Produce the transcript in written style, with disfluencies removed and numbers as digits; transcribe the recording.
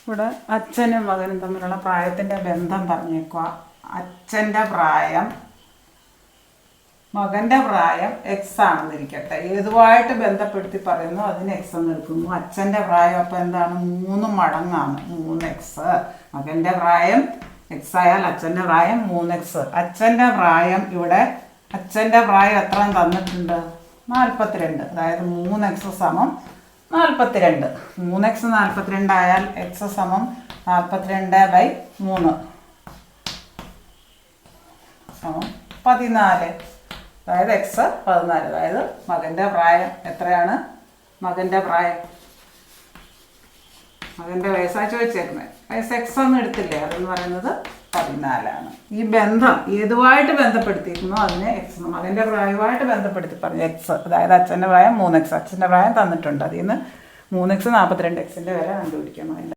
ഇവിടെ അച്ഛനും മകനും തമ്മിലുള്ള പ്രായത്തിൻ്റെ ബന്ധം പറഞ്ഞേക്കുക. അച്ഛൻ്റെ പ്രായം മകൻ്റെ പ്രായം എക്സ് ആണെന്നിരിക്കട്ടെ. ഏതുമായിട്ട് ബന്ധപ്പെടുത്തി പറയുന്നു അതിന് എക്സ് എന്ന് എടുക്കുന്നു. അച്ഛൻ്റെ പ്രായം അപ്പം എന്താണ്? 3 മടങ്ങാണ് 3x. മകൻ്റെ പ്രായം എക്സ് ആയാൽ അച്ഛൻ്റെ പ്രായം 3x. അച്ഛൻ്റെ പ്രായം ഇവിടെ അച്ഛൻ്റെ പ്രായം എത്ര തന്നിട്ടുണ്ട്? 42. അതായത് 3x സമം 42. 3x 42 ആയാൽ എക്സ് സമം 42/3 സമം 14. അതായത് എക്സ് 14. അതായത് മകൻ്റെ പ്രായം എത്രയാണ്? മകൻ്റെ വയസ്സാണ് ചോദിച്ചേക്കുന്നത്. വയസ്സ് എക്സ് ഒന്നും എടുത്തില്ലേ? അതെന്ന് പറയുന്നത് 14ആണ്. ഈ ബന്ധം ഏതുമായിട്ട് ബന്ധപ്പെടുത്തിയിരിക്കുന്നു അതിനെ എക്സ്. മകൻ്റെ പ്രായമായിട്ട് ബന്ധപ്പെടുത്തി പറഞ്ഞു എക്സ്. അതായത് അച്ഛൻ്റെ പ്രായം 3x. അച്ഛൻ്റെ പ്രായം തന്നിട്ടുണ്ട്. അതിൽ നിന്ന് 3x 42xൻ്റെ വില കണ്ടുപിടിക്കണം.